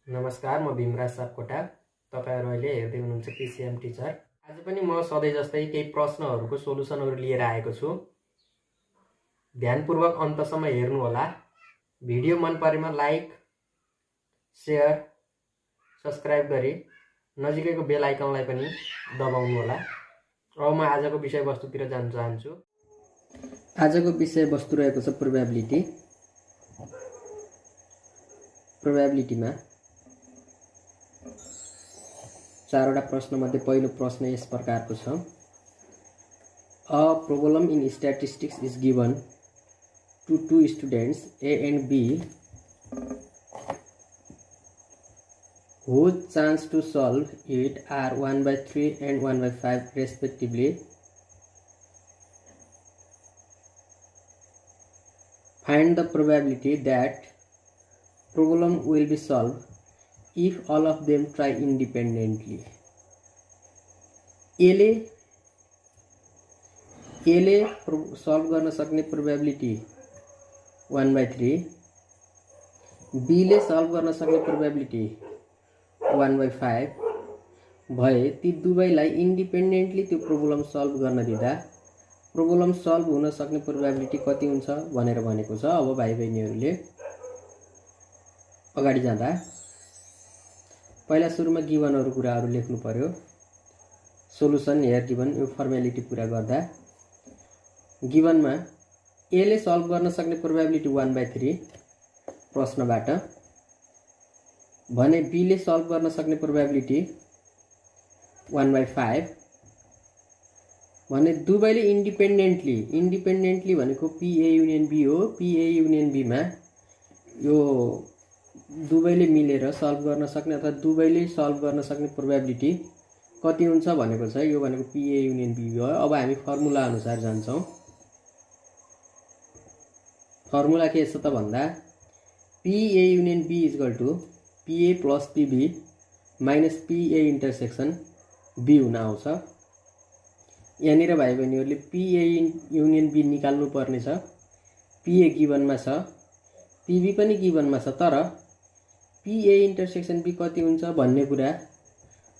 नमस्कार, म भीमराज सापकोटा। तपाईहरु अहिले हेर्दै हुनुहुन्छ पीसीएम टिचर। आज पनि म सधैँ जस्तै केही प्रश्नहरूको सोलुसनहरू लिएर आएको छु। ध्यानपूर्वक अन्तसम्म हेर्नु होला। भिडियो मन परेमा लाइक, शेयर, सब्स्क्राइब गरी नजिकैको बेल आइकनलाई पनि दबाउनु होला। अब म आजको विषयवस्तुतिर जान चाहन्छु। आजको विषयवस्तु रहेको छ प्रोबेबिलिटी। प्रोबेबिलिटीमा चारवटा प्रश्न मध्ये पहिलो प्रश्न यस प्रकारको छ। A problem in statistics is given to two students A and B whose chance to solve it are 1/3 and 1/5 respectively. Find the probability that problem will be solved if all of them try independently. A ले solve गर्न सक्ने probability 1/3, B ले solve गर्न सक्ने probability 1/5 भए ती दुवैलाई independently त्यो प्रोब्लम सल्भ गर्न दिँदा प्रोब्लम सल्भ हुन सक्ने प्रोबेबिलिटी कति हुन्छ भनेर भनेको छ। अब भाइ बहिनीहरूले अगाडि जाँदा पहिला सुरुमा गिभनहरु कुराहरु लेख्नु पर्यो। सोलुसन हेयर गिभन यो फर्मालिटी पूरा गर्दा गिभनमा ए ले सल्भ गर्न सक्ने प्रोबेबिलिटी 1/3 प्रश्नबाट भने बी ले सल्भ गर्न सक्ने प्रोबेबिलिटी 1/5 भने दुवैले इन्डिपेन्डेन्टली भनेको पी ए युनियन बी हो। पी ए युनियन बी मा यो दुवैले मिलेर सल्भ गर्न सक्ने अथवा दुवैले सल्भ गर्न सक्ने प्रोबेबिलिटी कति हुन्छ भनेको छ। यो भनेको पी ए युनियन बी हो। अब हामी फर्मुला अनुसार जान्छौं। फर्मुला के छ त भन्दा P A union B equal to P A plus P B minus P A intersection B हुन आउँछ। यहाँनिर भाइ बहिनीहरूले पी ए युनियन बी निकाल्नु पर्ने छ। पी ए गिभनमा छ, पी बी पनि गिभनमा छ, तर पी ए इन्टरसेक्सन बी कति हुन्छ भन्ने कुरा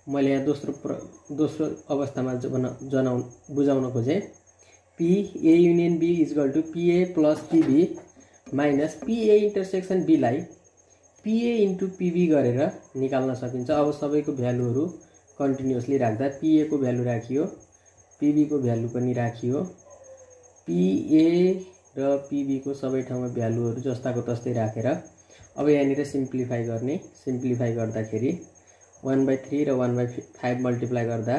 मैले यहाँ दोस्रो अवस्थामा बुझाउन खोजेँ। P A union B equal to P A plus P B minus P A intersection B लाई P A into P B गरेर निकाल्न सकिन्छ। अब सबैको भ्यालुहरू कन्टिन्युअसली राख्दा पी ए को भ्यालु राखियो, पी बी को भ्यालु पनि राखियो, पी ए र पी बी को सबै ठाउँमा भ्यालुहरू जस्ताको तस्तै राखेर अब यहाँनिर सिम्प्लिफाई गर्ने। सिम्प्लिफाई गर्दाखेरि 1/3 र 1/5 मल्टिप्लाई गर्दा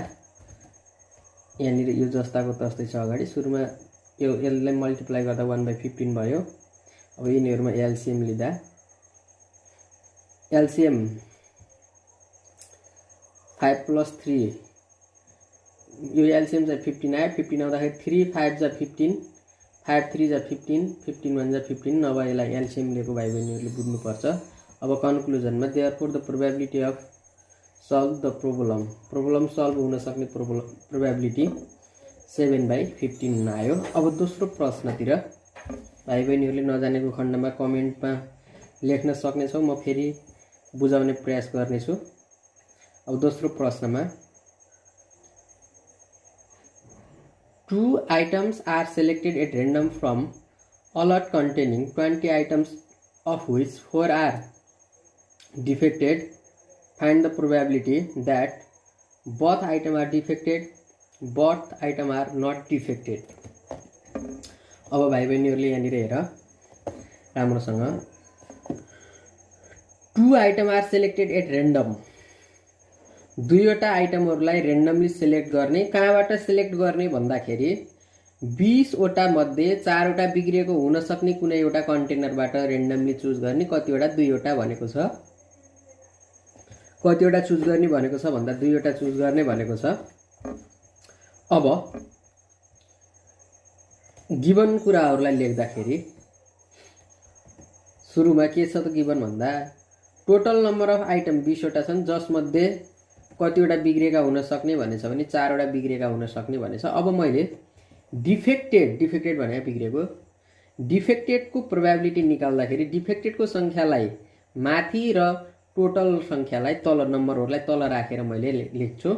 यहाँनिर यो जस्ताको तस्तै छ। अगाडि सुरुमा यो यसलाई मल्टिप्लाई गर्दा 1/15 भयो। अब यिनीहरुमा एलसीएम लिँदा एलसीएम 5 + 3 यो एलसीएम चाहिँ 15 आयो। 15 आउँदाखेरि 3 5 जा 15, 5 3 जा 15, 15 1 जा 15। अब यसलाई एलसीएम लिएको भाइ बहिनीहरूले बुझ्नुपर्छ। अब कन्क्लुजनमा therefore the probability of solve the problem solve हुन सक्ने प्रोबेबिलिटी 7/15 हुन आयो। अब दोस्रो प्रश्नतिर भाइ बहिनीहरूले नजानेको खण्डमा कमेन्टमा लेख्न सक्नेछौ, म फेरि बुझाउने प्रयास गर्नेछु। अब दोस्रो प्रश्नमा 2 items are selected at random from a lot containing 20 items of which 4 are defected. Find the probability that both items are defected, both items are not defected. अब भाइ बहिनीहरूले यहाँनिर हेर राम्रोसँग 2 items are selected at random। दुईवटा आइटमहरुलाई randomly select गर्ने। कहाँबाट select गर्ने भन्दाखेरि 20 वटा मध्ये 4 वटा बिग्रिएको हुन सक्ने कुनै एउटा कन्टेनरबाट रेन्डमली चुज गर्ने। कतिवटा 2 वटा भनेको छ। कतिवटा चुज गर्ने भनेको छ भन्दा 2 वटा चुज गर्ने भनेको छ। अब गिवन कुराहरुलाई लेख्दाखेरि सुरुमा के छ त गिवन भन्दा टोटल नम्बर अफ आइटम 20 वटा छन्, जसमध्ये कतिवटा बिग्रेका हुन सक्ने भनेछ भने 4 वटा बिग्रेका हुन सक्ने भनेछ। अब मैले डिफेक्टेड भने बिग्रेको डिफेक्टेड को प्रोबेबिलिटी निकाल्दाखेरि डिफेक्टेड को संख्यालाई माथि र टोटल संख्यालाई तल नम्बरहरूलाई तल राखेर मैले लेख्छु।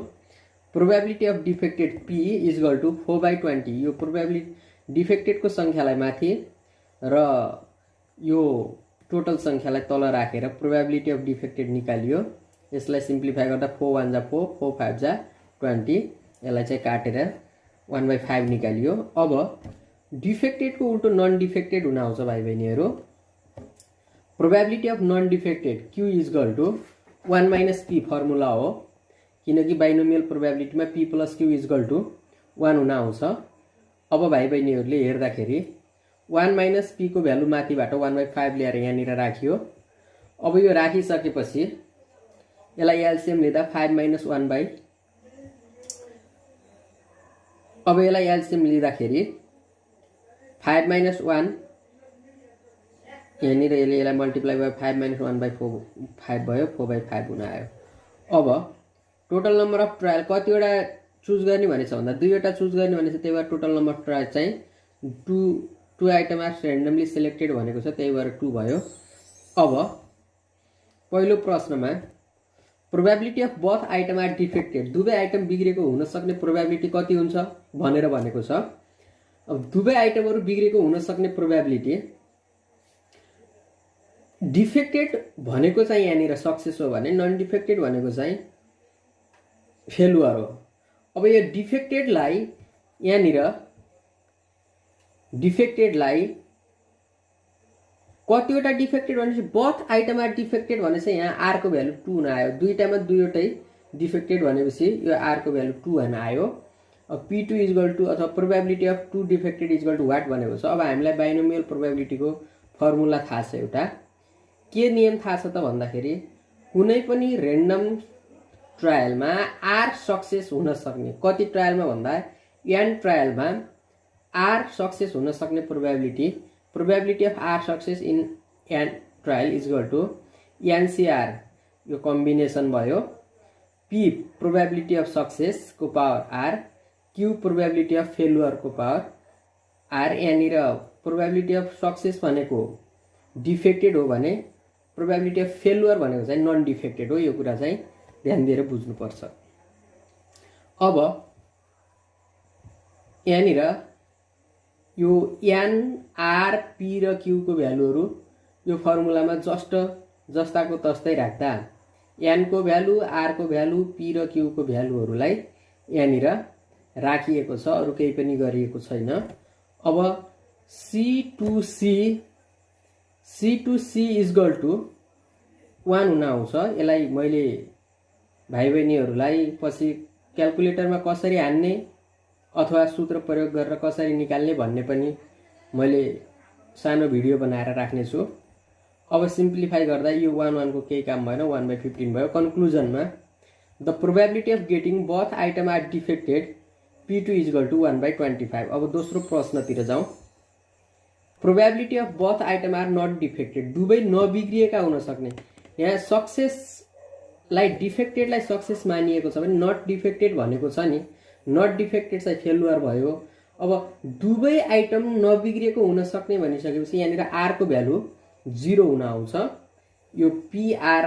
Probability of defected P equal to 4/20। यो प्रोबेबिलिटी डिफेक्टेडको संख्यालाई माथि र यो टोटल संख्यालाई तल राखेर प्रोबेबिलिटी अफ डिफेक्टेड निकालियो। यसलाई सिम्प्लिफाई गर्दा 4 1 जा 4, 4 5 जा 20। यसलाई चाहिँ काटेर 1/5 निकालियो। अब डिफेक्टेडको उल्टो नन डिफेक्टेड हुन आउँछ भाइ बहिनीहरू। Probability of non defected Q equal to 1 - P formula हो, किनकि बाइनोमियल प्रोबेबिलिटीमा P + Q इक्वल टु 1 हुन आउँछ। अब भाइ बहिनीहरूले हेर्दाखेरि 1 - P को भ्यालु माथिबाट 1/5 ल्याएर यहाँनिर राखियो। अब यो राखिसकेपछि यसलाई एलसीएम लिँदा 5 - 1 अब यसलाई एलसीएम लिँदाखेरि 5 - 1 यहाँनिर यसलाई मल्टिप्लाई भयो 5 - 1/4 भयो, 4/5 हुन आयो। अब टोटल नम्बर अफ ट्रायल कतिवटा चुज गर्ने भनेछ भन्दा 2वटा चुज गर्ने भनेछ, त्यही भएर टोटल नम्बर अफ ट्रायल चाहिँ 2 आइटम आर रेन्डमली सिलेक्टेड भनेको छ, त्यही भएर 2 भयो। अब पहिलो प्रश्नमा probability of both item are defected, दुवै आइटम बिग्रेको हुन सक्ने प्रोबेबिलिटी कति हुन्छ भनेर भनेको छ। अब दुवै आइटमहरु बिग्रेको हुन सक्ने प्रोबेबिलिटी डिफेक्टेड भनेको चाहिँ यहाँनिर सक्सेस हो भने नन डिफेक्टेड भनेको चाहिँ फेलुअर हो। अब यो डिफेक्टेडलाई यहाँनिर डिफेक्टेडलाई कतिवटा डिफेक्टेड भनेपछि बोथ आइटम आर डिफेक्टेड भनेछ, यहाँ आर को भ्यालु 2 हुन आयो। दुईटामा दुईवटै डिफेक्टेड भनेपछि यो आर को भ्यालु 2 हुन आयो। अब P2 इक्वल टु अथवा probability of 2 defected equal to what भनेको छ। अब हामीलाई बाइनोमियल प्रोबेबिलिटीको फर्मुला थाहा छ। एउटा के नियम थाहा छ त भन्दाखेरि कुनै पनि रेन्डम ट्रायलमा आर सक्सेस हुन सक्ने, कति ट्रायलमा भन्दा n ट्रायलमा आर सक्सेस हुन सक्ने probability of R success in n trial equal to NCR, यो कम्बिनेसन भयो। P प्रोबेबिलिटी अफ सक्सेस को power R, Q probability of failure को पावर R। यहाँनिर प्रोबेबिलिटी अफ सक्सेस भनेको डिफेक्टेड हो भने प्रोबेबिलिटी अफ फेलुअर भनेको चाहिँ नन डिफेक्टेड हो। यो कुरा चाहिँ ध्यान दिएर बुझ्नुपर्छ। अब यहाँनिर यो N, R, P र Q को भ्यालुहरु यो फर्मुलामा जस्ताको तस्तै राख्दा N को भ्यालु, R को भ्यालु, P र Q को भ्यालुहरुलाई यहाँनिर राखिएको छ, अरु केही पनि गरिएको छैन। अब C2C इक्वल टु 1 हुन आउँछ। यसलाई मैले भाइ बहिनीहरुलाई पछि क्याल्कुलेटरमा कसरी हान्ने अथवा सूत्र प्रयोग गरेर कसरी निकाल्ने भन्ने पनि मैले सानो भिडियो बनाएर राख्ने छु। अब सिम्प्लिफाई गर्दा यो 1 1 को केही काम भएन, 1/15 भयो। कन्क्लुजनमा the probability of getting both item are defected P2 equal to 1/25। अब दोस्रो प्रश्नतिर जाउँ। Probability of both item are not defected, दुवै नबिग्रिएका हुन सक्ने। यहाँ सक्सेसलाई डिफेक्टेडलाई सक्सेस मानिएको छ भने नट डिफेक्टेड भनेको छ नि, नट डिफेक्टेड चाहिँ फेलुअर भयो। अब दुवै आइटम नबिग्रिएको हुन सक्ने भनिसकेपछि यहाँनिर आर को भ्यालु 0 हुन आउँछ। यो PR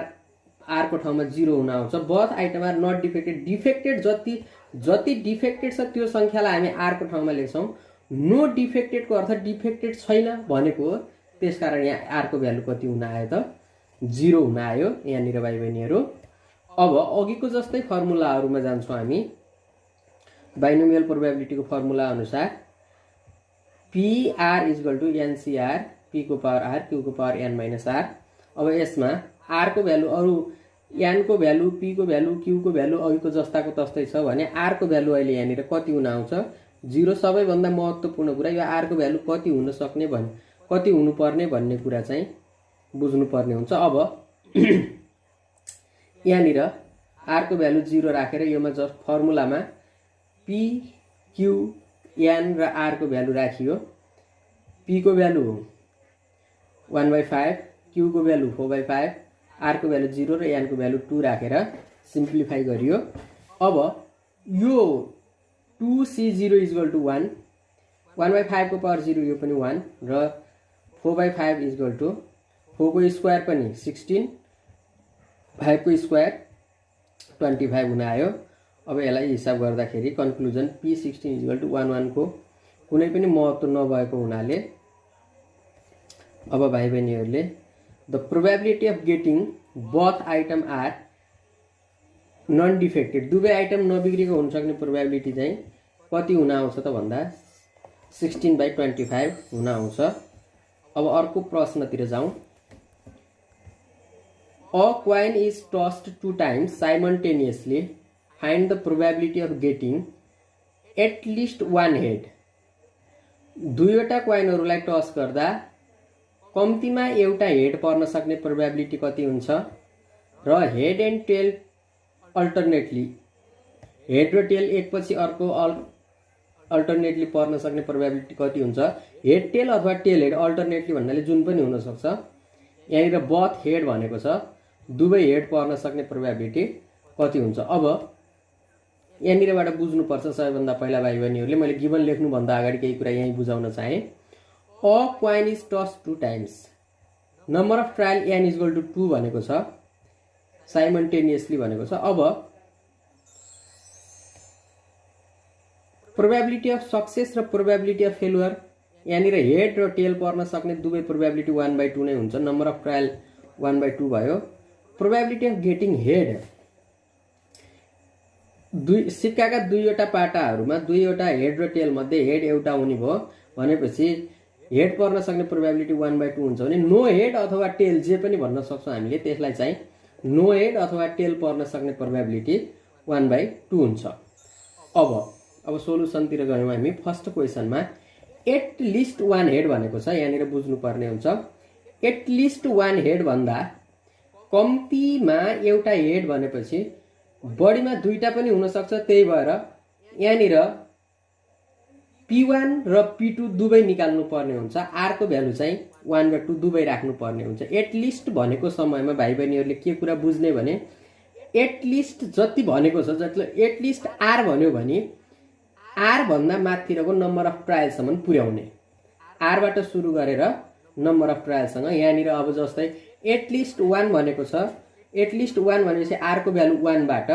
आर को ठाउँमा 0 हुन आउँछ। Both item are not defected, defected जति डिफेक्टेड छ त्यो संख्यालाई हामी आर को ठाउँमा लेख्छौं। नो डिफेक्टेड को अर्थ डिफेक्टेड छैन भनेको हो। त्यसकारण यहाँ आर को भ्यालु कति हुन आयो त 0 हुन आयो यहाँनिर भाइ बहिनीहरु। अब अघिको जस्तै फर्मुलाहरुमा जान्छौं हामी। बाइनोमियल प्रोबेबिलिटी को फर्मुला अनुसार PR equal to NCR, P को पावर R, Q को पावर N माइनस R। अब यसमा R को भ्यालु अरु N को भ्यालु, P को भ्यालु, Q को भ्यालु अघिको जस्ताको तस्तै छ भने R को भ्यालु अहिले यहाँनिर कति हुन आउँछ 0। सबैभन्दा महत्त्वपूर्ण कुरा यो R को भ्यालु कति हुन सक्ने कति हुनुपर्ने भन्ने कुरा चाहिँ बुझ्नु पर्ने हुन्छ। अब यहाँनिर R को भ्यालु 0 राखेर योमा जस्ट फर्मुलामा P, Q, N र R को भ्यालु राखियो। P को भ्यालु 1/5, Q को भ्यालु 4/5, R को भ्यालु 0 र N को भ्यालु 2 राखेर सिम्प्लिफाई गरियो। अब यो 2C0 इक्वल टु 1, 1/5 को पावर 0 यो पनि 1 र 4/5 इक्वल टु 4 को स्क्वायर पनि 16 5 को स्क्वायर 25 हुन आयो। अब यसलाई हिसाब गर्दाखेरि कन्क्लुजन P16 = 11 को कुनै पनि महत्त्व नभएको हुनाले अब भाइ बहिनीहरूले the probability of getting both item are non defected, दुवै आइटम नबिग्रेको हुन सक्ने प्रोबेबिलिटी चाहिँ कति हुन आउँछ त भन्दा 16/25 हुन आउँछ। अब अर्को प्रश्नतिर जाउँ। A coin is tossed 2 times simultaneously. Find the probability of getting at least one head. दुईवटा कोइनहरुलाई टस गर्दा कम्तीमा एउटा हेड पर्न सक्ने प्रोबेबिलिटी कति हुन्छ र head and tail alternately, head र टेल एकपछि अर्को अल्टरनेटली पर्न सक्ने प्रोबेबिलिटी कति हुन्छ। हेड टेल अथवा टेल हेड अल्टरनेटली भन्नाले जुन पनि हुन सक्छ। यहाँनिर बथ हेड भनेको छ, दुवै हेड पर्न सक्ने प्रोबेबिलिटी कति हुन्छ। अब यहाँनिरबाट बुझ्नुपर्छ सबैभन्दा पहिला भाइ बहिनीहरूले, मैले गिभन लेख्नुभन्दा अगाडि केही कुरा यही बुझाउन चाहे। A coin is toss 2 times, number of trial n = 2 भनेको छ, साइमल्टेनियसली भनेको छ। अब प्रोबेबिलिटी अफ सक्सेस र प्रोबेबिलिटी अफ फेलुअर, यहाँनिर हेड र टेल पर्न सक्ने दुवै प्रोबेबिलिटी 1/2 नै हुन्छ। नम्बर अफ ट्रायल 1/2 भयो। प्रोबेबिलिटी अफ गेटिङ हेड, सिक्काका दुईवटा पाटाहरूमा दुईवटा हेड र टेल मध्ये हेड एउटा हुने भयो भनेपछि हेड पर्न सक्ने प्रोबेबिलिटी 1/2 हुन्छ भने नो हेड अथवा टेल जे पनि भन्न सक्छौँ हामीले, त्यसलाई चाहिँ नो हेड अथवा टेल पर्न सक्ने प्रोबेबिलिटी 1/2 हुन्छ। अब सोलुसनतिर गयौँ हामी। फर्स्ट क्वेसनमा एट लिस्ट वान हेड भनेको छ, यहाँनिर बुझ्नुपर्ने हुन्छ। एट लिस्ट वान हेड भन्दा कम्तीमा एउटा हेड भनेपछि बढीमा दुईटा पनि हुन सक्छ। त्यही भएर यहाँनिर P1 र P2 दुवै निकाल्नु पर्ने हुन्छ। R को भ्यालु चाहिँ 1 र 2 दुवै राख्नु पर्ने हुन्छ। एट लिस्ट भनेको समयमा भाइ बहिनीहरूले के कुरा बुझ्ने भने एट लिस्ट जति भनेको छ, जतिले एट लिस्ट R भन्यो भने R भन्दा माथिरको नम्बर अफ ट्रायलसम्म पुर्याउने, R बाट सुरु गरेर नम्बर अफ ट्रायलसँग। यहाँनिर अब जस्तै एट लिस्ट 1 भनेको छ, एट लिस्ट 1 भनेपछि R को भ्यालु 1 बाट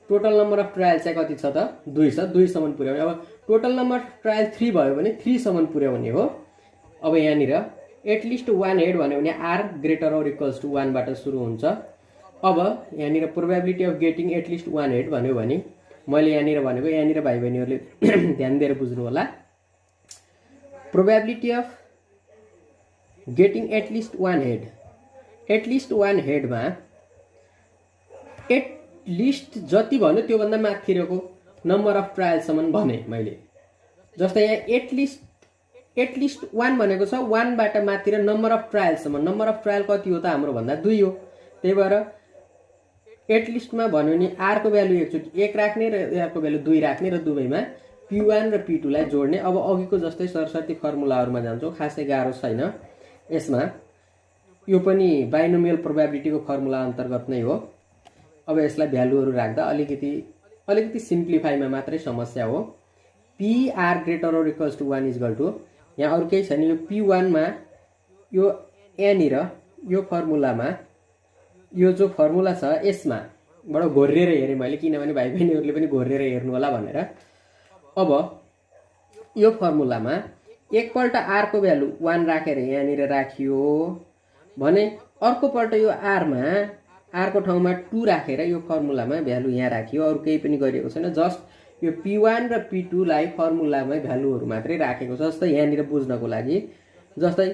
टोटल नम्बर अफ ट्रायल चाहिँ कति छ त 2 छ, 2 सम्म पुर्याउने। अब टोटल नम्बर अफ ट्रायल 3 भयो भने 3 सम्म पुर्याउने हो। अब यहाँनिर एट लिस्ट 1 हेड भन्यो भने R > 1 बाट सुरु हुन्छ। अब यहाँनिर probability of getting at least 1 head भन्यो भने मैले यहाँनिर भनेको, यहाँनिर भाइ बहिनीहरूले ध्यान दिएर बुझ्नु होला। Probability of getting at least 1 head, at least 1 हेडमा एट लिस्ट जति भन्यो त्यो भन्दा माथिरको नम्बर अफ ट्रायलसम्म भने मैले। जस्तै यहाँ एट लिस्ट 1 भनेको छ, 1 बाट माथि र नम्बर अफ ट्रायलसम्म। नम्बर अफ ट्रायल कति हो त हाम्रो भन्दा 2 हो। त्यही भएर एट लिस्टमा भन्यो भने R को भ्यालु एकचोटि 1 राख्ने र R को भ्यालु 2 राख्ने र दुवैमा P1 र P2 लाई जोड्ने। अब अघिको जस्तै सरस्वती फर्मुलाहरुमा जान्छौँ, खासै गाह्रो छैन यसमा। यो पनि बाइनोमियल प्रोबेबिलिटीको फर्मुला अन्तर्गत नै हो। अब यसलाई भ्यालुहरु राख्दा अलिकति सिम्प्लिफाईमा मात्रै समस्या हो। PR > 1 = यहाँ अरु केही छैन। यो P1 मा यो यहाँनिर यो फर्मुलामा यो जो फर्मुला छ यसमा बडो घोरेर हेरे मैले, किनभने भाइ बहिनीहरुले पनि घोरेर हेर्नु होला भनेर। अब यो फर्मुलामा एकपल्ट R को भ्यालु 1 राखेर यहाँनिर राखियो भने अर्को पल्ट यो R मा R को ठाउँमा 2 राखेर यो फर्मुलामा भ्यालु यहाँ राखियो। अरु केही पनि गरिएको छैन, जस्ट यो P1 र P2 लाई फर्मुलामै भ्यालुहरु मात्रै राखेको छ। जस्तै यहाँनिर बुझ्नको लागि जस्तै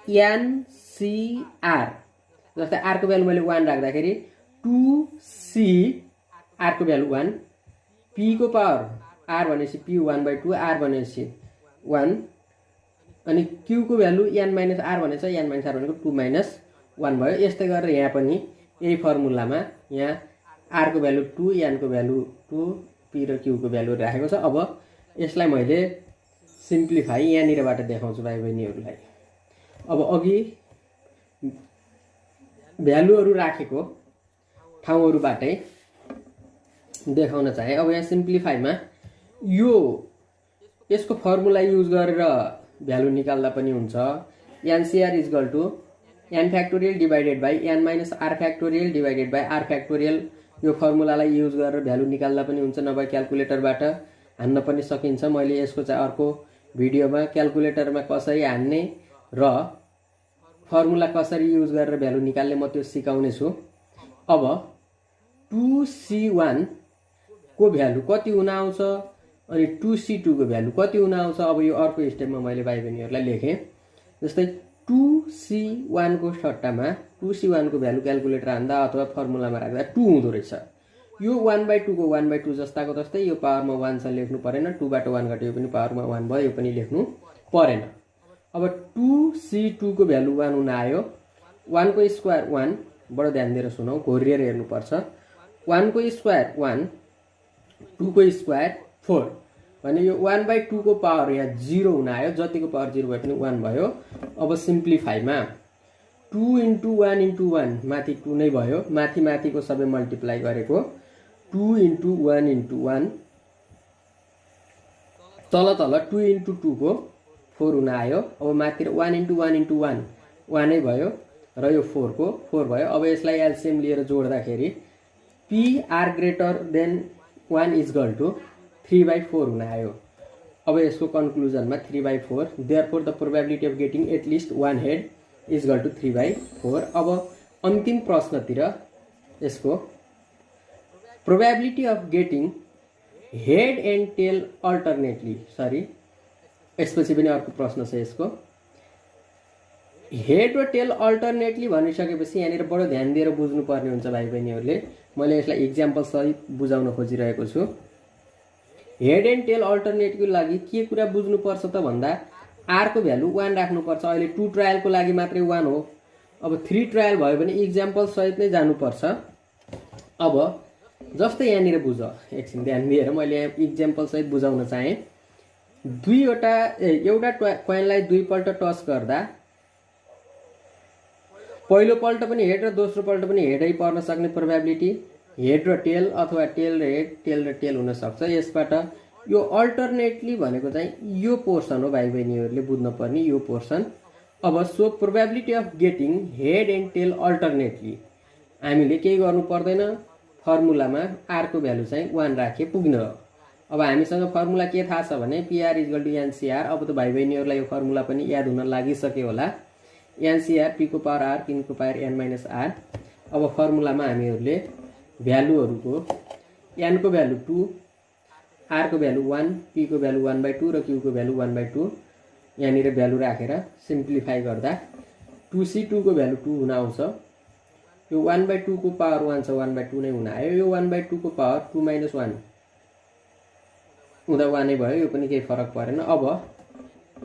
NCR, जस्तै R को भ्यालु मैले 1 राख्दाखेरि 2C R को भ्यालु 1, P को पावर R भनेपछि P 1/2, R भनेपछि 1, अनि Q को भ्यालु n - R भनेछ, n - R भनेको 2 - 1 भयो। यस्तै गरेर यहाँ पनि यही फर्मुलामा यहाँ R को भ्यालु 2, n को भ्यालु 2, P र Q को भ्यालु राखेको छ। अब यसलाई मैले सिम्प्लिफाई यहाँनिरबाट देखाउँछु भाइ बहिनीहरुलाई। अब अघि भ्यालुहरु राखेको ठाउँहरुबाटै देखाउन चाहे। अब यहाँ सिम्प्लिफाईमा यो यसको फर्मुला युज गरेर भ्यालु निकाल्दा पनि हुन्छ। NCR = n factorial divided by n minus r factorial divided by r factorial. यो फर्मुलालाई युज गरेर भ्यालु निकाल्दा पनि हुन्छ, नभए क्याल्कुलेटरबाट हान्न पनि सकिन्छ। मैले यसको चाहिँ अर्को भिडियोमा क्याल्कुलेटरमा कसरी हान्ने र फर्मुला कसरी युज गरेर भ्यालु निकाल्ने म त्यो सिकाउने छु। अब 2c1 को भ्यालु कति हुन आउँछ अनि 2c2 को भ्यालु कति हुन आउँछ। अब यो अर्को स्टेपमा मैले भाइ बहिनीहरूलाई लेखेँ। जस्तै 2c1 को सट्टामा 2c1 को भ्यालु क्याल्कुलेटर हान्दा अथवा फर्मुलामा राख्दा 2 हुँदो रहेछ। यो 1/2 को 1/2 जस्ताको जस्तै यो पावरमा 1 छ लेख्नु परेन, 2 बाट 1 घट्यो यो पनि पावरमा 1 भयो, यो पनि लेख्नु परेन। अब 2c2 को भ्यालु 1 हुन आयो। 1 को स्क्वायर 1, बडो ध्यान दिएर सुनौ, घोरिएर हेर्नुपर्छ। 1 को स्क्वायर 1, 2 को स्क्वायर 4 भने यो 1/2 को पावर यहाँ 0 हुन आयो। जतिको पावर 0 भए पनि 1 भयो। अब सिम्प्लिफाईमा 2 × 1 × 1 माथि 2 नै भयो, माथि माथिको सबै मल्टिप्लाई गरेको 2 × 1 × 1 तल तल 2 × 2 को 4 हुन आयो। अब माथि 1 × 1 × 1 1 नै भयो र यो 4 को 4 भयो। अब यसलाई एलसीएम लिएर जोड्दाखेरि PR greater than 1 equal to 3/4 हुन आयो। अब यसको कन्क्लुजनमा 3/4, therefore the probability of getting at least 1 head equal to 3/4। अब अन्तिम प्रश्नतिर यसको probability of getting head and tail alternately, sorry यसपछि पनि अर्को प्रश्न छ यसको। हेड र टेल अल्टरनेटली भनिसकेपछि यहाँनिर बडो ध्यान दिएर बुझ्नुपर्ने हुन्छ भाइ बहिनीहरूले। मैले यसलाई इक्जाम्पल सहित बुझाउन खोजिरहेको छु। हेड एन्ड टेल अल्टरनेटको लागि के कुरा बुझ्नुपर्छ त भन्दा आर को भ्यालु 1 राख्नुपर्छ। अहिले 2 ट्रायलको लागि मात्रै 1 हो। अब 3 ट्रायल भयो भने इक्जाम्पल सहित नै जानुपर्छ। अब जस्तै यहाँनिर बुझ, एकछिन ध्यान दिएर मैले यहाँ इक्जाम्पल सहित बुझाउन चाहेँ। एउटा कोइनलाई 2 पल्ट टस गर्दा पहिलो पल्ट पनि हेड र दोस्रो पल्ट पनि हेडै पर्न सक्ने प्रोबेबिलिटी हेड र टेल अथवा टेल र हेड, टेल र टेल हुन सक्छ। यसबाट यो अल्टरनेटली भनेको चाहिँ यो पोर्सन हो भाइ बहिनीहरूले बुझ्न पर्ने, यो पोर्सन। अब so probability of getting head and tail alternately हामीले केही गर्नु पर्दैन, फर्मुलामा आर को भ्यालु चाहिँ 1 राखे पुग्न हो। अब हामीसँग फर्मुला के थाहा छ भने PR = NCR। अब त भाइ बहिनीहरूलाई यो फर्मुला पनि याद हुन लागिसक्यो होला। NCR P को पावर R, Q को पावर N - R। अब फर्मुलामा हामीहरूले भ्यालुहरूको n को भ्यालु 2, R को भ्यालु 1, P को भ्यालु 1/2 र Q को भ्यालु 1/2 यहाँनिर भ्यालु राखेर सिम्प्लिफाई गर्दा 2c2 को भ्यालु 2 हुन आउँछ। यो 1/2 को पावर 1 छ, 1/2 नै हुन आयो। यो 1/2 को पावर 2 - 1 हुँदा 1 नै भयो, यो पनि केही फरक परेन। अब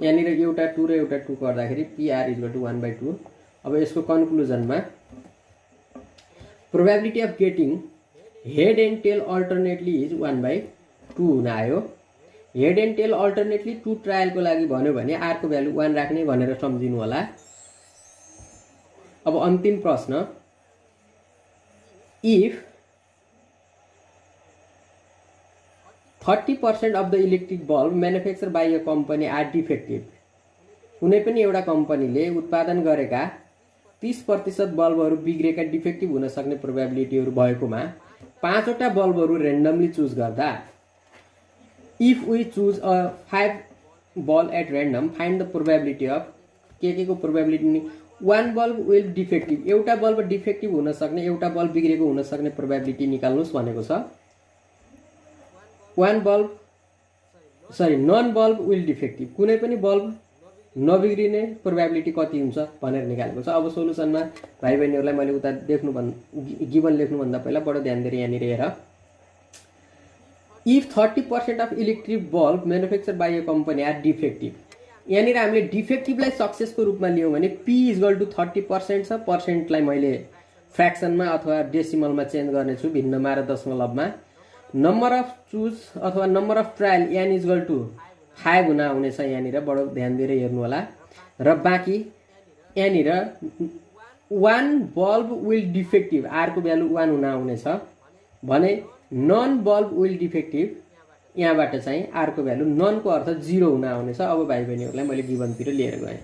यहाँनिर एउटा 2 र एउटा 2 गर्दाखेरि PR = 1/2। अब यसको कन्क्लुजनमा probability of getting head and tail alternately is 1/2 हुन आयो। हेड एन्ड टेल अल्टरनेटली 2 ट्रायलको लागि भन्यो भने आर को भ्यालु 1 राख्ने भनेर सम्झिनु होला। अब अन्तिम प्रश्न, if 30% of the electric bulb manufacture by a company are defective, कुनै पनि एउटा कम्पनीले उत्पादन गरेका 30% बल्बहरू बिग्रेका डिफेक्टिभ हुन सक्ने प्रोबेबिलिटीहरू भएकोमा 5 वटा बल्बहरू रेन्डमली चुज गर्दा if we choose a 5 bulb at random find the probability of के को प्रोबेबिलिटी 1 बल्ब विल डिफेक्टिभ, एउटा बल्ब डिफेक्टिभ हुन सक्ने, एउटा बल्ब बिग्रेको हुन सक्ने प्रोबेबिलिटी निकाल्नुस् भनेको छ। 1 bulb sorry none bulb will defective, कुनै पनि बल्ब नबिग्रिने प्रोबेबिलिटी कति हुन्छ भनेर निकालेको छ। अब सोलुसनमा भाइ बहिनीहरूलाई मैले उता गिभन लेख्नुभन्दा पहिला बडो ध्यान दिएर यहाँनिर हेर। If 30% of electric bulb manufacture by a company are defective, यहाँनिर हामीले डिफेक्टिभलाई सक्सेसको रूपमा लियौँ भने P = 30% छ। पर्सेन्टलाई मैले फ्र्याक्सनमा अथवा डेसिमलमा चेन्ज गर्नेछु, भिन्नमा र दशमलवमा। नम्बर अफ चुज अथवा नम्बर अफ ट्रायल N = 5 हुन आउनेछ, यहाँनिर बडो ध्यान दिएर हेर्नु होला। र बाँकी यहाँनिर 1 बल्ब विल डिफेक्टिभ, आर को भ्यालु 1 हुन आउनेछ भने नन बल्ब विल डिफेक्टिभ, यहाँबाट चाहिँ आर को भ्यालु नन को अर्थ 0 हुन आउनेछ। अब भाइ बहिनीहरूलाई मैले गिभनतिर लिएर गएँ।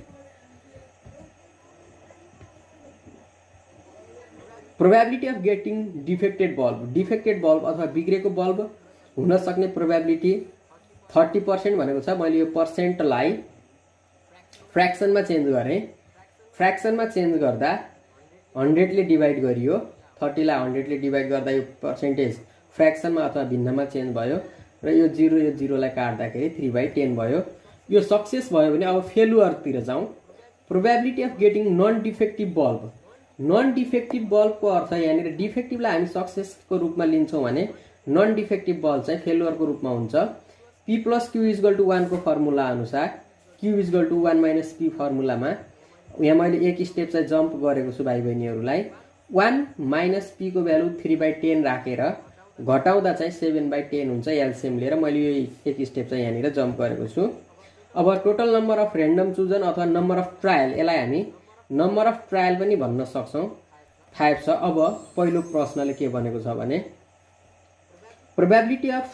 Probability of getting defected bulb अथवा बिग्रेको बल्ब हुन सक्ने प्रोबेबिलिटी 30% भनेको छ। मैले यो पर्सेन्टलाई फ्र्याक्सनमा चेन्ज गरेँ। फ्र्याक्सनमा चेन्ज गर्दा 100 ले डिभाइड गरियो, 30 लाई 100 ले डिभाइड गर्दा यो पर्सेन्टेज फ्र्याक्सनमा अथवा भिन्नमा चेन्ज भयो र यो 0 लाई काट्दाखेरि 3/10 भयो। यो सक्सेस भयो भने अब फेलुअरतिर जाउँ। Probability of getting non defective बल्बको अर्थ यहाँनिर डिफेक्टिभलाई हामी सक्सेसको रूपमा लिन्छौँ भने नन डिफेक्टिभ बल्ब चाहिँ फेलुअरको रूपमा हुन्छ। P + Q = 1 को फर्मुला अनुसार Q = 1 - P फर्मुलामा यहाँ मैले एक स्टेप चाहिँ जम्प गरेको छु भाइ बहिनीहरूलाई। 1 - P को भ्यालु 3/10 राखेर घटाउँदा चाहिँ 7/10 हुन्छ एलसिएम लिएर। मैले यो एक स्टेप चाहिँ यहाँनिर जम्प गरेको छु। अब total number of random chosen अथवा नम्बर अफ ट्रायल, यसलाई हामी नम्बर अफ ट्रायल पनि भन्न सक्छौँ, 5 छ। अब पहिलो प्रश्नले के भनेको छ भने probability of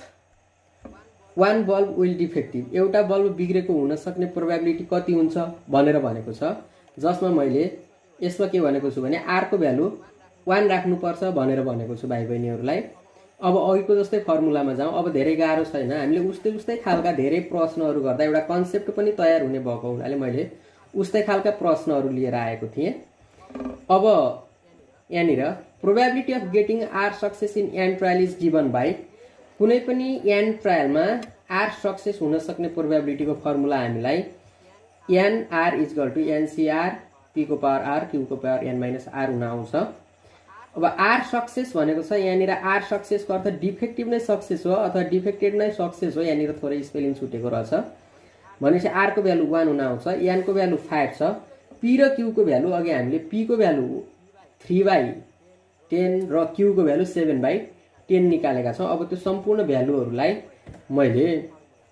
1 bulb will defective, एउटा बल्ब बिग्रेको हुन सक्ने प्रोबेबिलिटी कति हुन्छ भनेर भनेको छ। जसमा मैले यसमा के भनेको छु भने आर को भ्यालु 1 राख्नुपर्छ भनेर भनेको छु भाइ बहिनीहरूलाई। अब अघिको जस्तै फर्मुलामा जाउँ। अब धेरै गाह्रो छैन, हामीले उस्तै खालका धेरै प्रश्नहरू गर्दा एउटा कन्सेप्ट पनि तयार हुने भएको हुनाले मैले उस्तै खालका प्रश्नहरू लिएर आएको थिएँ। अब यहाँनिर probability of getting R success in N trial is given by, कुनै पनि एन ट्रायलमा आर सक्सेस हुन सक्ने प्रोबेबिलिटीको फर्मुला हामीलाई NR = NCR P को पावर R Q को पावर N - R हुन आउँछ। अब आर सक्सेस भनेको छ यहाँनिर आर सक्सेसको अर्थ डिफेक्टिभ नै सक्सेस हो अथवा डिफेक्टेड नै सक्सेस हो। यहाँनिर थोरै स्पेलिङ छुटेको रहेछ। भनेपछि आर को भ्यालु 1 हुन आउँछ, एन को भ्यालु 5 छ, पी र क्यू को भ्यालु अघि हामीले पी को भ्यालु 3/10 र क्यू को भ्यालु 7/10 निकालेका छौँ। अब त्यो सम्पूर्ण भ्यालुहरूलाई मैले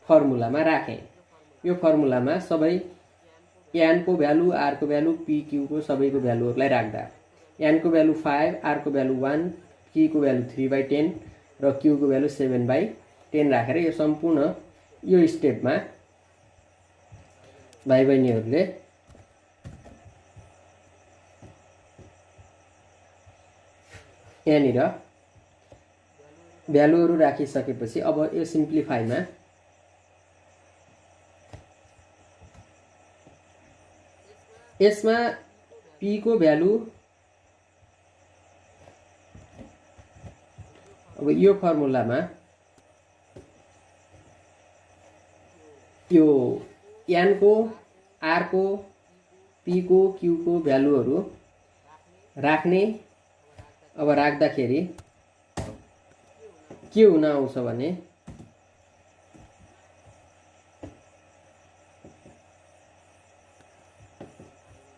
फर्मुलामा राखेँ। यो फर्मुलामा सबै एन को भ्यालु, आर को भ्यालु, पी क्यू को सबैको भ्यालुहरूलाई राख्दा एन को भ्यालु 5, आर को भ्यालु 1, पी को भ्यालु 3/10 र क्यू को भ्यालु 7/10 राखेर यो सम्पूर्ण यो स्टेपमा भाइ बहिनीहरूले यहाँनिर भ्यालुहरू राखिसकेपछि अब यो सिम्प्लिफाईमा यसमा पी को भ्यालु अब यो फर्मुलामा यो एन को, आर को, पी को, क्यू को भ्यालुहरू राख्ने। अब राख्दाखेरि के हुन आउँछ भने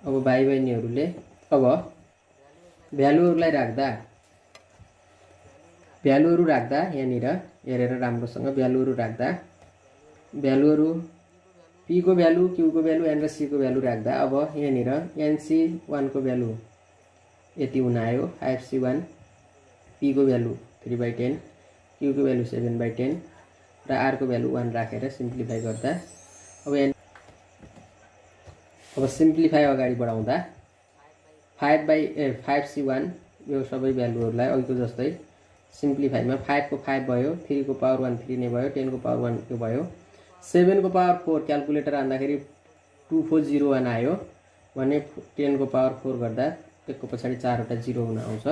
अब भाइ बहिनीहरूले अब भ्यालुहरूलाई राख्दा यहाँनिर हेरेर राम्रोसँग भ्यालुहरू राख्दा भ्यालुहरू पी को भ्यालु, क्यू को भ्यालु, एन र सी को भ्यालु राख्दा अब यहाँनिर NC1 को भ्यालु यति हुन आयो 5C1, पी को भ्यालु 3/10, क्यू को भ्यालु 7/10 र आर को भ्यालु 1 राखेर सिम्प्लिफाई गर्दा अब सिम्प्लिफाई अगाडि बढाउँदा 5C1 यो सबै भ्यालुहरूलाई अघिको जस्तै सिम्प्लिफाईमा 5 को 5 भयो, 3 को पावर 1 3 नै भयो, 10 को पावर 1 यो भयो, 7 को पावर 4 क्यालकुलेटर हान्दाखेरि 2401 आयो भने 10 को पावर 4 गर्दा एकको पछाडि 4 वटा 0 हुन आउँछ।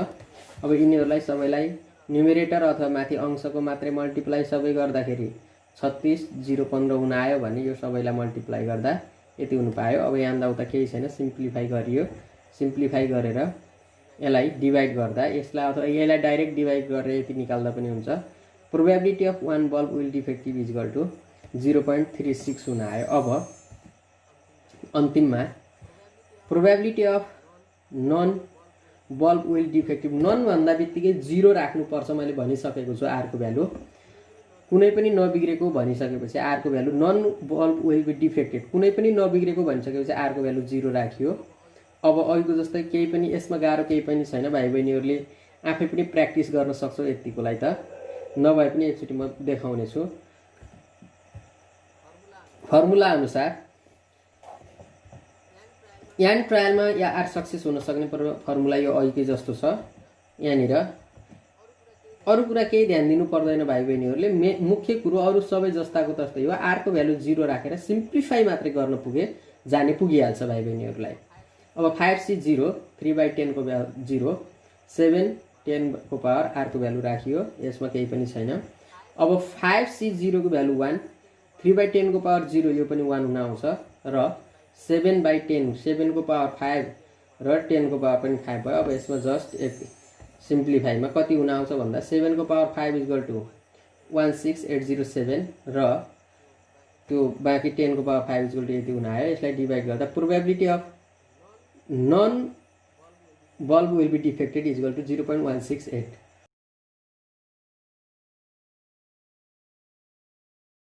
अब यिनीहरूलाई सबैलाई न्युमेरेटर अथवा माथि अंशको मात्रै मल्टिप्लाई सबै गर्दाखेरि 36 0 15 हुन आयो भने यो सबैलाई मल्टिप्लाई गर्दा यति हुन पायो। अब यहाँ उता केही छैन, सिम्प्लिफाई गरियो। सिम्प्लिफाई गरेर यसलाई डिभाइड गर्दा यसलाई अथवा यसलाई डाइरेक्ट डिभाइड गरेर यति निकाल्दा पनि हुन्छ। Probability of 1 bulb will defective = 0.36 हुन आयो। अब अन्तिममा probability of none bulb will defective, none भन्दा बित्तिकै 0 राख्नुपर्छ मैले भनिसकेको छु। आर को भ्यालु कुनै पनि नबिग्रेको भनिसकेपछि आर को value none bulb will be defected, कुनै पनि नबिग्रेको भनिसकेपछि आर को भ्यालु 0 राखियो। अब अघिको जस्तै केही पनि यसमा गाह्रो केही पनि छैन, भाइ बहिनीहरूले आफै पनि प्र्याक्टिस गर्न सक्छौ यतिकोलाई त, नभए पनि एकचोटि म देखाउने छु। फर्मुला अनुसार एन ट्रायलमा या आर सक्सेस हुन सक्ने फर्मुला यो अघिकै जस्तो छ। यहाँनिर अरू कुरा केही ध्यान दिनु पर्दैन भाइ बहिनीहरूले। मुख्य कुरो अरू सबै जस्ताको तस्तै हो, r को भ्यालु 0 राखेर सिम्प्लिफाई मात्रै गर्न पुगिहाल्छ भाइ बहिनीहरूलाई। अब 5c 0 3/10 को 0 7 10 को पावर r को भ्यालु राखियो, यसमा केही पनि छैन। अब 5c 0 को भ्यालु 1 3/10 को पावर 0 यो पनि 1 हुन आउँछ र 7/10 7 को पावर 5 र 10 को पावर पनि 5 भयो। अब यसमा जस्ट एक सिम्प्लिफाईमा कति हुन आउँछ भन्दा 7 को पावर 5 = 16807 र त्यो बाँकी 10 को पावर 5 = यति हुन आयो। यसलाई डिभाइड गर्दा probability of none bulb will be defected is equal to 0.168।